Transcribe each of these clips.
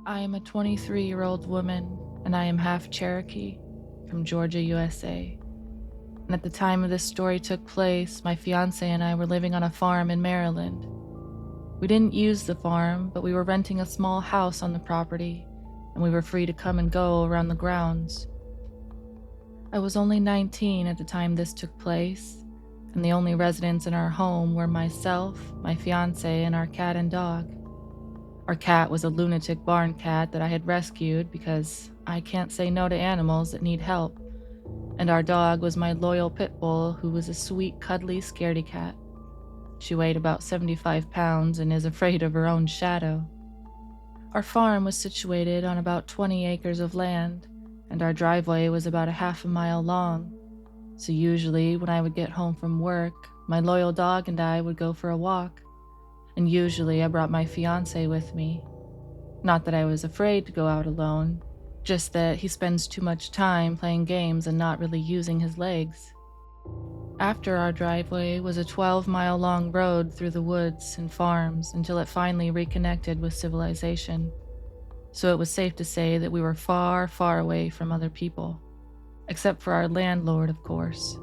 I am a 23-year-old woman, and I am half Cherokee from Georgia, USA. And at the time of this story took place, my fiance and I were living on a farm in Maryland. We didn't use the farm, but we were renting a small house on the property, and we were free to come and go around the grounds. I was only 19 at the time this took place, and the only residents in our home were myself, my fiance, and our cat and dog. Our cat was a lunatic barn cat that I had rescued because I can't say no to animals that need help, and our dog was my loyal pit bull who was a sweet, cuddly scaredy cat. She weighed about 75 pounds and is afraid of her own shadow. Our farm was situated on about 20 acres of land, and our driveway was about a half a mile long. So usually when I would get home from work, my loyal dog and I would go for a walk. And usually I brought my fiance with me. Not that I was afraid to go out alone, just that he spends too much time playing games and not really using his legs. After our driveway was a 12-mile-long road through the woods and farms until it finally reconnected with civilization. So it was safe to say that we were far, far away from other people. Except for our landlord, of course.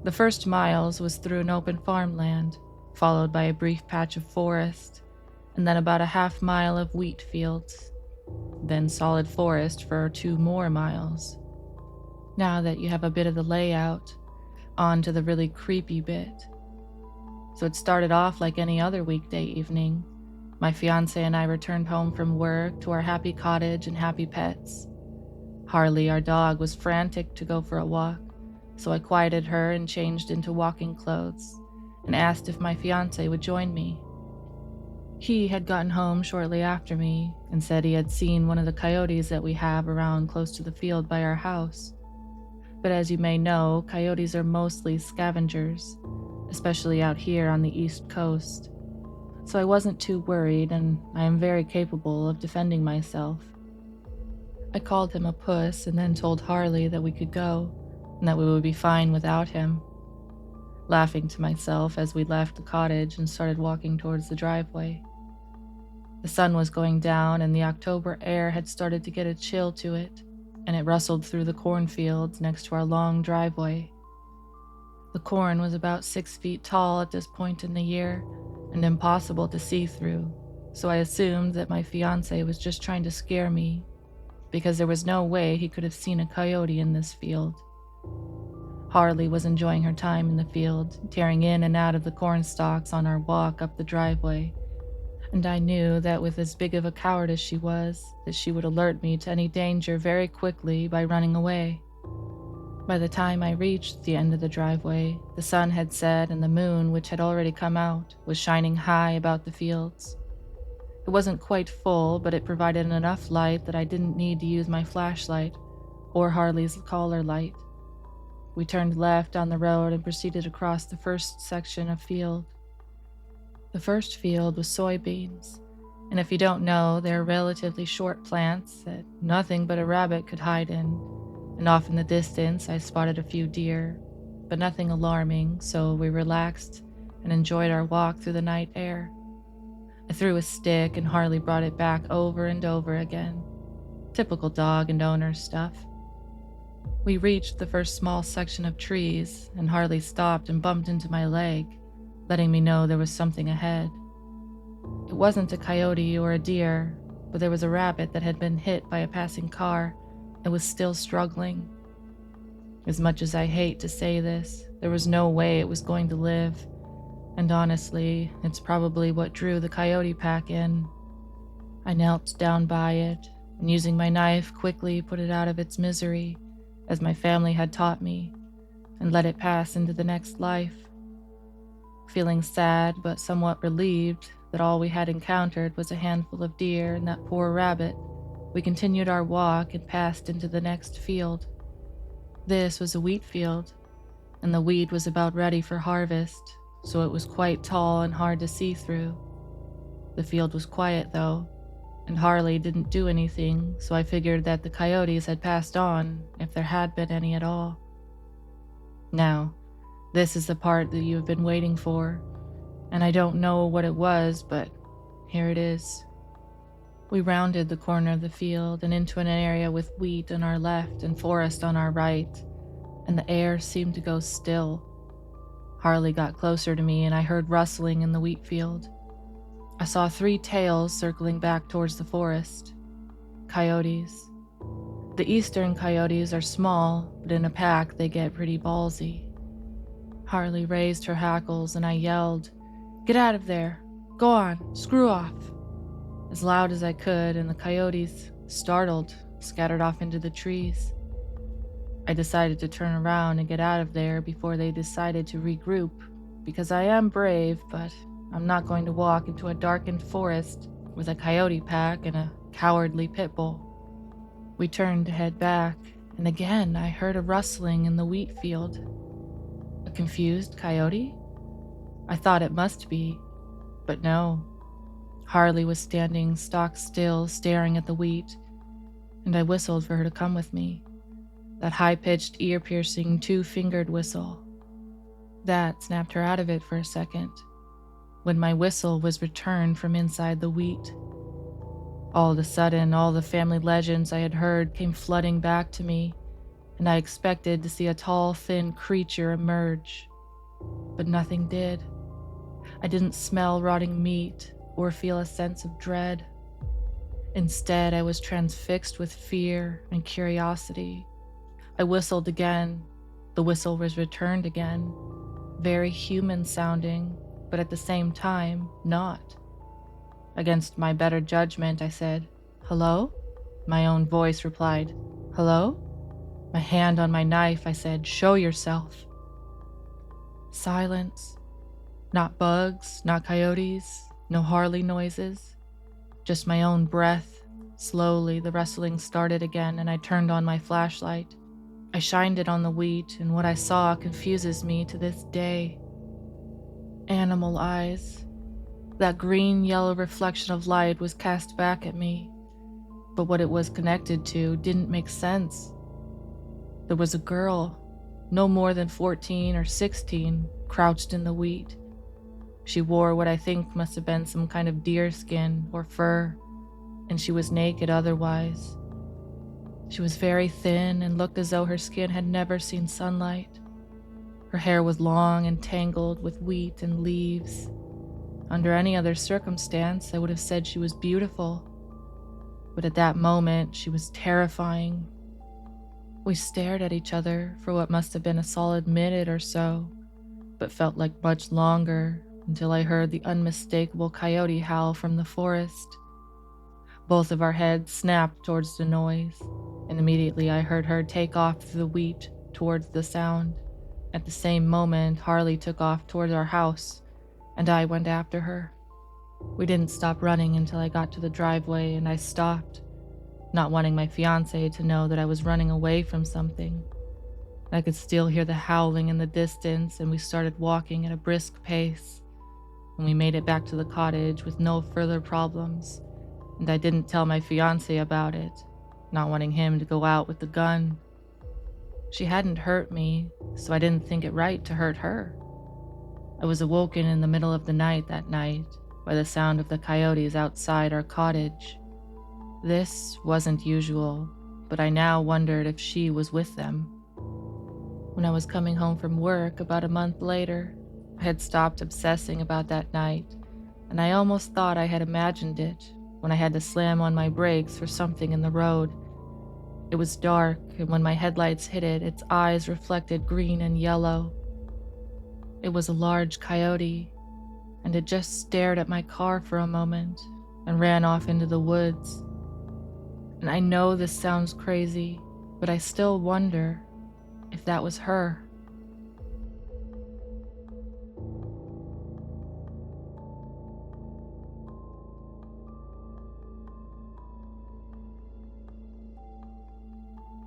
The first miles was through an open farmland, followed by a brief patch of forest, and then about a half mile of wheat fields, then solid forest for 2 more miles. Now that you have a bit of the layout, on to the really creepy bit. So it started off like any other weekday evening. My fiance and I returned home from work to our happy cottage and happy pets. Harley, our dog, was frantic to go for a walk, so I quieted her and changed into walking clothes and asked if my fiance would join me. He had gotten home shortly after me and said he had seen one of the coyotes that we have around close to the field by our house. But as you may know, coyotes are mostly scavengers, especially out here on the East Coast. So I wasn't too worried, and I am very capable of defending myself. I called him a puss and then told Harley that we could go, and that we would be fine without him. Laughing to myself as we left the cottage and started walking towards the driveway. The sun was going down and the October air had started to get a chill to it, and it rustled through the cornfields next to our long driveway. The corn was about 6 feet tall at this point in the year and impossible to see through, so I assumed that my fiance was just trying to scare me because there was no way he could have seen a coyote in this field. Harley was enjoying her time in the field, tearing in and out of the corn stalks on our walk up the driveway, and I knew that with as big of a coward as she was, that she would alert me to any danger very quickly by running away. By the time I reached the end of the driveway, the sun had set and the moon, which had already come out, was shining high about the fields. It wasn't quite full, but it provided enough light that I didn't need to use my flashlight or Harley's collar light. We turned left on the road and proceeded across the first section of field. The first field was soybeans, and if you don't know, they're relatively short plants that nothing but a rabbit could hide in, and off in the distance I spotted a few deer, but nothing alarming, so we relaxed and enjoyed our walk through the night air. I threw a stick and Harley brought it back over and over again. Typical dog and owner stuff. We reached the first small section of trees, and Harley stopped and bumped into my leg, letting me know there was something ahead. It wasn't a coyote or a deer, but there was a rabbit that had been hit by a passing car and was still struggling. As much as I hate to say this, there was no way it was going to live, and honestly, it's probably what drew the coyote pack in. I knelt down by it, and using my knife quickly put it out of its misery, as my family had taught me, and let it pass into the next life. Feeling sad but somewhat relieved that all we had encountered was a handful of deer and that poor rabbit, we continued our walk and passed into the next field. This was a wheat field, and the wheat was about ready for harvest, so it was quite tall and hard to see through. The field was quiet though, and Harley didn't do anything, so I figured that the coyotes had passed on, if there had been any at all. Now, this is the part that you have been waiting for, and I don't know what it was, but here it is. We rounded the corner of the field and into an area with wheat on our left and forest on our right, and the air seemed to go still. Harley got closer to me and I heard rustling in the wheat field. I saw 3 tails circling back towards the forest. Coyotes. The eastern coyotes are small, but in a pack they get pretty ballsy. Harley raised her hackles and I yelled, "Get out of there! Go on, screw off!" as loud as I could, and the coyotes, startled, scattered off into the trees. I decided to turn around and get out of there before they decided to regroup, because I am brave, but I'm not going to walk into a darkened forest with a coyote pack and a cowardly pit bull. We turned to head back, and again I heard a rustling in the wheat field. A confused coyote? I thought it must be, but no. Harley was standing stock still, staring at the wheat, and I whistled for her to come with me. That high-pitched, ear-piercing, 2-fingered whistle. That snapped her out of it for a second, when my whistle was returned from inside the wheat. All of a sudden, all the family legends I had heard came flooding back to me, and I expected to see a tall, thin creature emerge. But nothing did. I didn't smell rotting meat or feel a sense of dread. Instead, I was transfixed with fear and curiosity. I whistled again. The whistle was returned again, very human sounding, but at the same time, not. Against my better judgment, I said, "Hello?" My own voice replied, "Hello?" My hand on my knife, I said, "Show yourself." Silence. Not bugs, not coyotes, no Harley noises. Just my own breath. Slowly, the rustling started again, and I turned on my flashlight. I shined it on the wheat, and what I saw confuses me to this day. Animal eyes. That green-yellow reflection of light was cast back at me, but what it was connected to didn't make sense. There was a girl, no more than 14 or 16, crouched in the wheat. She wore what I think must have been some kind of deer skin or fur, and she was naked otherwise. She was very thin and looked as though her skin had never seen sunlight. Her hair was long and tangled with wheat and leaves. Under any other circumstance, I would have said she was beautiful, but at that moment, she was terrifying. We stared at each other for what must have been a solid minute or so, but felt like much longer, until I heard the unmistakable coyote howl from the forest. Both of our heads snapped towards the noise, and immediately I heard her take off through the wheat towards the sound. At the same moment, Harley took off towards our house, and I went after her. We didn't stop running until I got to the driveway, and I stopped, not wanting my fiancé to know that I was running away from something. I could still hear the howling in the distance, and we started walking at a brisk pace. And we made it back to the cottage with no further problems, and I didn't tell my fiancé about it, not wanting him to go out with the gun. She hadn't hurt me, so I didn't think it right to hurt her. I was awoken in the middle of the night that night by the sound of the coyotes outside our cottage. This wasn't usual, but I now wondered if she was with them. When I was coming home from work about a month later, I had stopped obsessing about that night, and I almost thought I had imagined it when I had to slam on my brakes for something in the road. It was dark, and when my headlights hit it, its eyes reflected green and yellow. It was a large coyote, and it just stared at my car for a moment and ran off into the woods. And I know this sounds crazy, but I still wonder if that was her.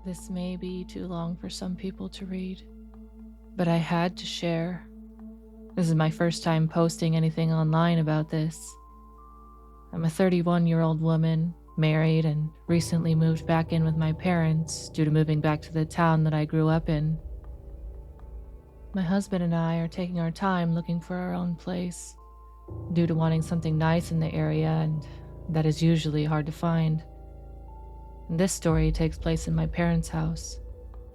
This may be too long for some people to read, but I had to share. This is my first time posting anything online about this. I'm a 31-year-old woman, married, and recently moved back in with my parents due to moving back to the town that I grew up in. My husband and I are taking our time looking for our own place, due to wanting something nice in the area and that is usually hard to find. This story takes place in my parents' house,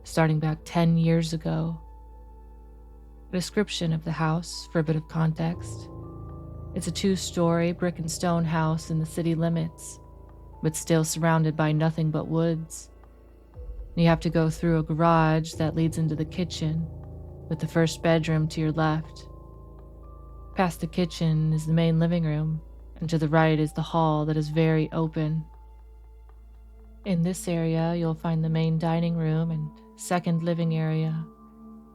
starting back 10 years ago. A description of the house, for a bit of context. It's a 2-story brick and stone house in the city limits, but still surrounded by nothing but woods. You have to go through a garage that leads into the kitchen, with the first bedroom to your left. Past the kitchen is the main living room, and to the right is the hall that is very open. In this area, you'll find the main dining room and second living area,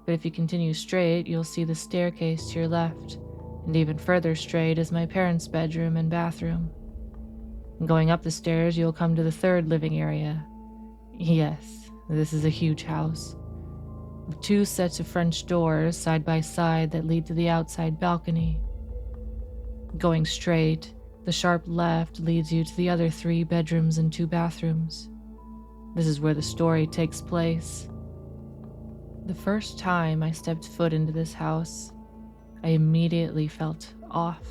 but if you continue straight, you'll see the staircase to your left, and even further straight is my parents' bedroom and bathroom. And going up the stairs, you'll come to the third living area. Yes, this is a huge house, with 2 sets of French doors side by side that lead to the outside balcony. Going straight, the sharp left leads you to the other 3 bedrooms and 2 bathrooms. This is where the story takes place. The first time I stepped foot into this house, I immediately felt off,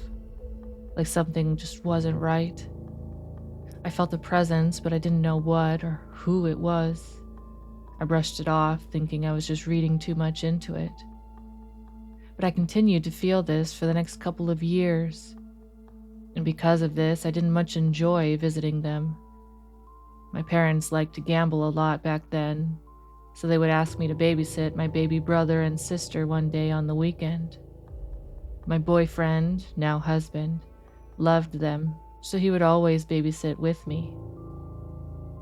like something just wasn't right. I felt a presence, but I didn't know what or who it was. I brushed it off, thinking I was just reading too much into it. But I continued to feel this for the next couple of years. And because of this, I didn't much enjoy visiting them. My parents liked to gamble a lot back then, so they would ask me to babysit my baby brother and sister one day on the weekend. My boyfriend, now husband, loved them, so he would always babysit with me.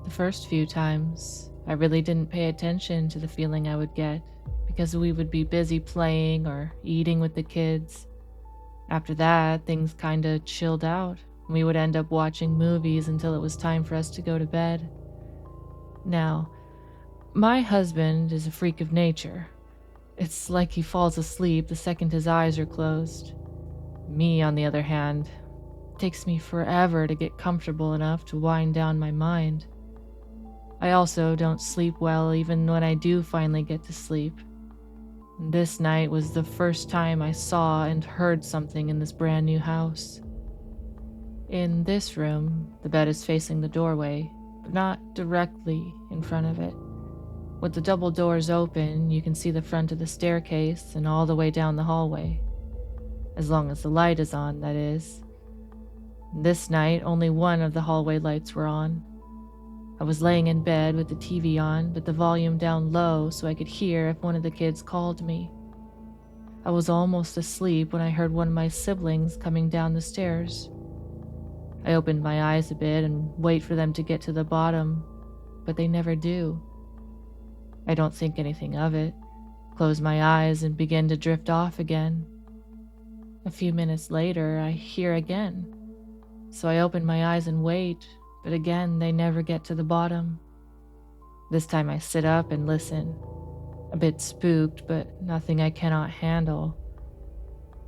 The first few times, I really didn't pay attention to the feeling I would get because we would be busy playing or eating with the kids. After that, things kinda chilled out. We would end up watching movies until it was time for us to go to bed. Now, my husband is a freak of nature. It's like he falls asleep the second his eyes are closed. Me, on the other hand, it takes me forever to get comfortable enough to wind down my mind. I also don't sleep well even when I do finally get to sleep. This night was the first time I saw and heard something in this brand new house. In this room, the bed is facing the doorway, but not directly in front of it. With the double doors open, you can see the front of the staircase and all the way down the hallway. As long as the light is on, that is. This night, only one of the hallway lights were on. I was laying in bed with the TV on, but the volume down low so I could hear if one of the kids called me. I was almost asleep when I heard one of my siblings coming down the stairs. I opened my eyes a bit and wait for them to get to the bottom, but they never do. I don't think anything of it, close my eyes and begin to drift off again. A few minutes later, I hear again, so I open my eyes and wait, but again, they never get to the bottom. This time I sit up and listen, a bit spooked, but nothing I cannot handle.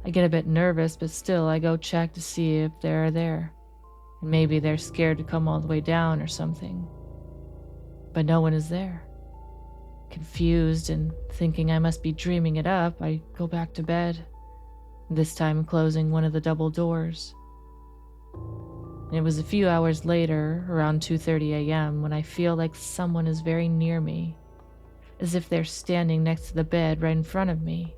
I get a bit nervous, but still I go check to see if they're there, and maybe they're scared to come all the way down or something. But no one is there. Confused and thinking I must be dreaming it up, I go back to bed, this time closing one of the double doors. It was a few hours later, around 2:30 a.m., when I feel like someone is very near me, as if they're standing next to the bed right in front of me.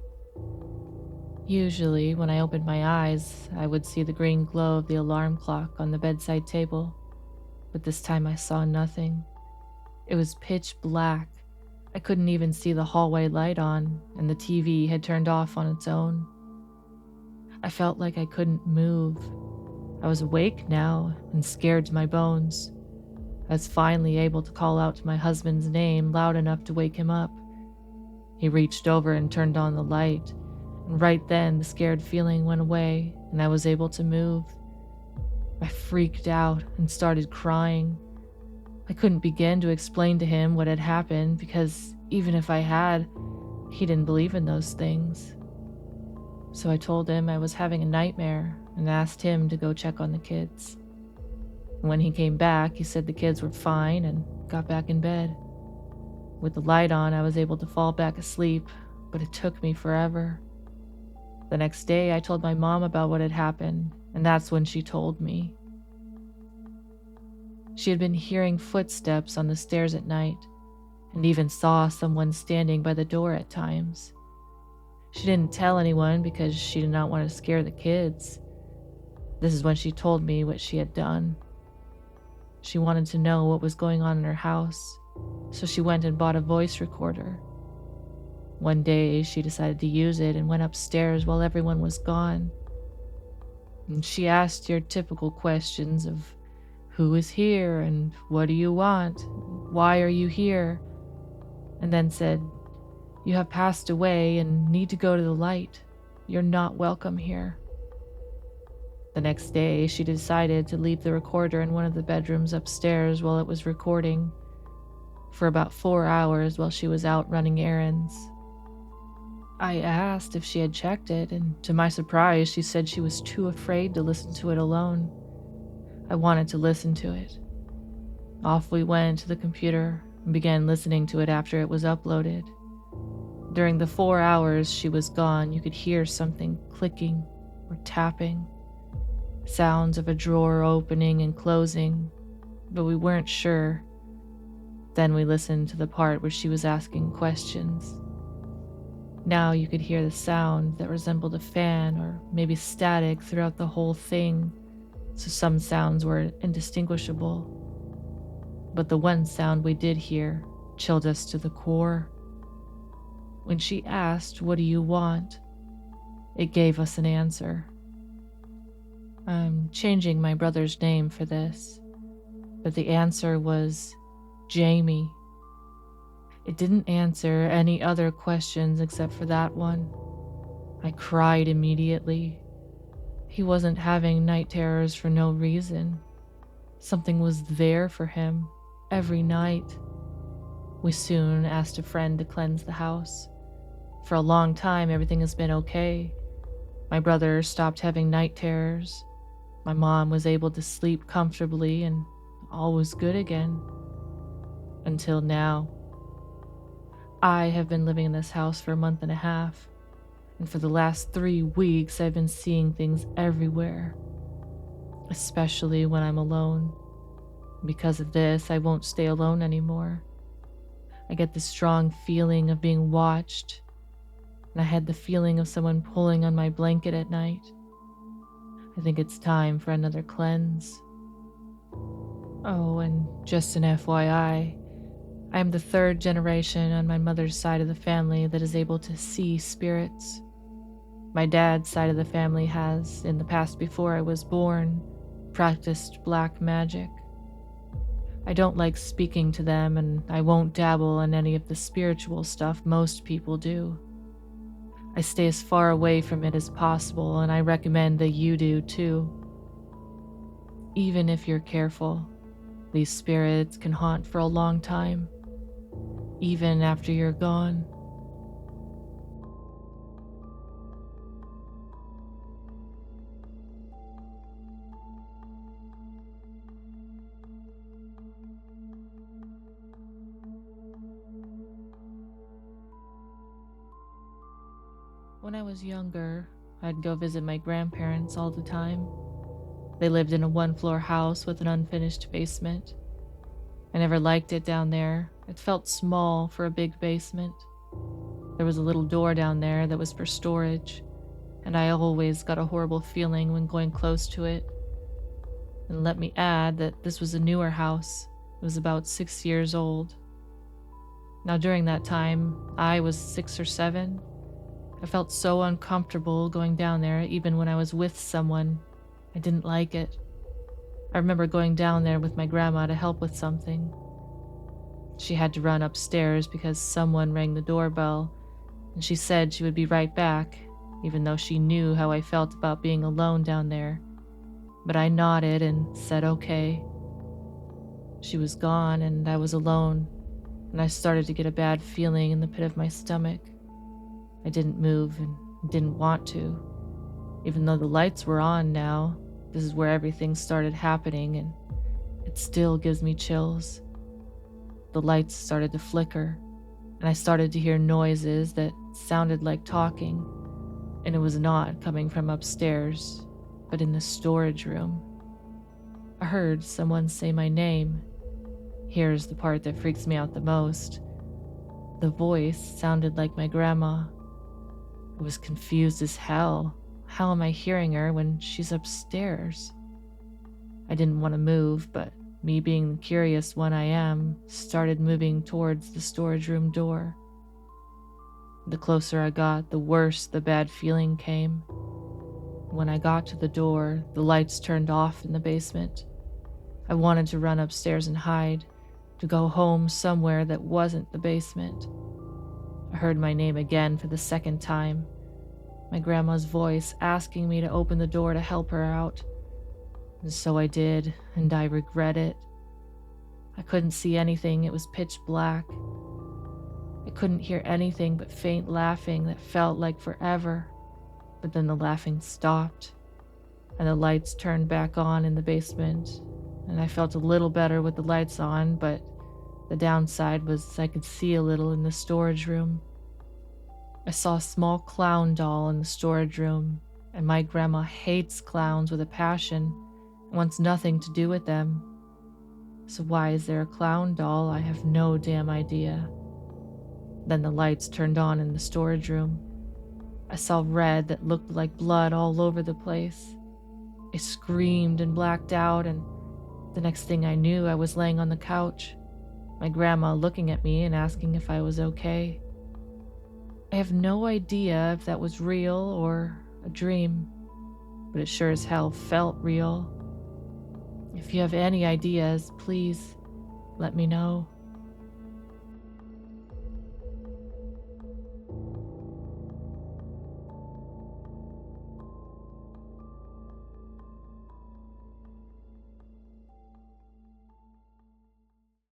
Usually, when I opened my eyes, I would see the green glow of the alarm clock on the bedside table, but this time I saw nothing. It was pitch black. I couldn't even see the hallway light on, and the TV had turned off on its own. I felt like I couldn't move. I was awake now and scared to my bones. I was finally able to call out to my husband's name loud enough to wake him up. He reached over and turned on the light, and right then the scared feeling went away and I was able to move. I freaked out and started crying. I couldn't begin to explain to him what had happened because even if I had, he didn't believe in those things. So I told him I was having a nightmare and asked him to go check on the kids. When he came back, he said the kids were fine and got back in bed. With the light on, I was able to fall back asleep, but it took me forever. The next day, I told my mom about what had happened, and that's when she told me. She had been hearing footsteps on the stairs at night and even saw someone standing by the door at times. She didn't tell anyone because she did not want to scare the kids. This is when she told me what she had done. She wanted to know what was going on in her house, so she went and bought a voice recorder. One day, she decided to use it and went upstairs while everyone was gone. And she asked your typical questions of who is here and what do you want? Why are you here? And then said, "You have passed away and need to go to the light. You're not welcome here." The next day, she decided to leave the recorder in one of the bedrooms upstairs while it was recording for about 4 hours while she was out running errands. I asked if she had checked it, and to my surprise, she said she was too afraid to listen to it alone. I wanted to listen to it. Off we went to the computer and began listening to it after it was uploaded. During the 4 hours she was gone, you could hear something clicking or tapping, sounds of a drawer opening and closing, but we weren't sure. Then we listened to the part where she was asking questions. Now you could hear the sound that resembled a fan or maybe static throughout the whole thing, so some sounds were indistinguishable. But the one sound we did hear chilled us to the core. When she asked, "What do you want?" it gave us an answer. I'm changing my brother's name for this, but the answer was Jamie. It didn't answer any other questions except for that one. I cried immediately. He wasn't having night terrors for no reason. Something was there for him every night. We soon asked a friend to cleanse the house. For a long time, everything has been okay. My brother stopped having night terrors. My mom was able to sleep comfortably and all was good again. Until now. I have been living in this house for a month and a half, and for the last 3 weeks I've been seeing things everywhere, especially when I'm alone. Because of this, I won't stay alone anymore. I get the strong feeling of being watched, and I had the feeling of someone pulling on my blanket at night. I think it's time for another cleanse. Oh, and just an FYI, I am the 3rd generation on my mother's side of the family that is able to see spirits. My dad's side of the family has, in the past before I was born, practiced black magic. I don't like speaking to them, and I won't dabble in any of the spiritual stuff most people do. I stay as far away from it as possible, and I recommend that you do too. Even if you're careful, these spirits can haunt for a long time, even after you're gone. When I was younger, I'd go visit my grandparents all the time. They lived in a 1-floor house with an unfinished basement. I never liked it down there. It felt small for a big basement. There was a little door down there that was for storage, and I always got a horrible feeling when going close to it. And let me add that this was a newer house. It was about 6 years old. Now during that time, I was 6 or 7. I felt so uncomfortable going down there even when I was with someone. I didn't like it. I remember going down there with my grandma to help with something. She had to run upstairs because someone rang the doorbell, and she said she would be right back, even though she knew how I felt about being alone down there. But I nodded and said okay. She was gone and I was alone, and I started to get a bad feeling in the pit of my stomach. I didn't move and didn't want to. Even though the lights were on now, this is where everything started happening, and it still gives me chills. The lights started to flicker, and I started to hear noises that sounded like talking, and it was not coming from upstairs, but in the storage room. I heard someone say my name. Here's the part that freaks me out the most. The voice sounded like my grandma. I was confused as hell. How am I hearing her when she's upstairs? I didn't want to move, but me being the curious one I am, started moving towards the storage room door. The closer I got, the worse the bad feeling came. When I got to the door, the lights turned off in the basement. I wanted to run upstairs and hide, to go home somewhere that wasn't the basement. I heard my name again for the second time, my grandma's voice asking me to open the door to help her out. And so I did, and I regret it. I couldn't see anything, it was pitch black. I couldn't hear anything but faint laughing that felt like forever. But then the laughing stopped, and the lights turned back on in the basement, and I felt a little better with the lights on, but the downside was I could see a little in the storage room. I saw a small clown doll in the storage room, and my grandma hates clowns with a passion and wants nothing to do with them. So why is there a clown doll? I have no damn idea. Then the lights turned on in the storage room. I saw red that looked like blood all over the place. I screamed and blacked out, and the next thing I knew, I was laying on the couch, my grandma looking at me and asking if I was okay. I have no idea if that was real or a dream, but it sure as hell felt real. If you have any ideas, please let me know.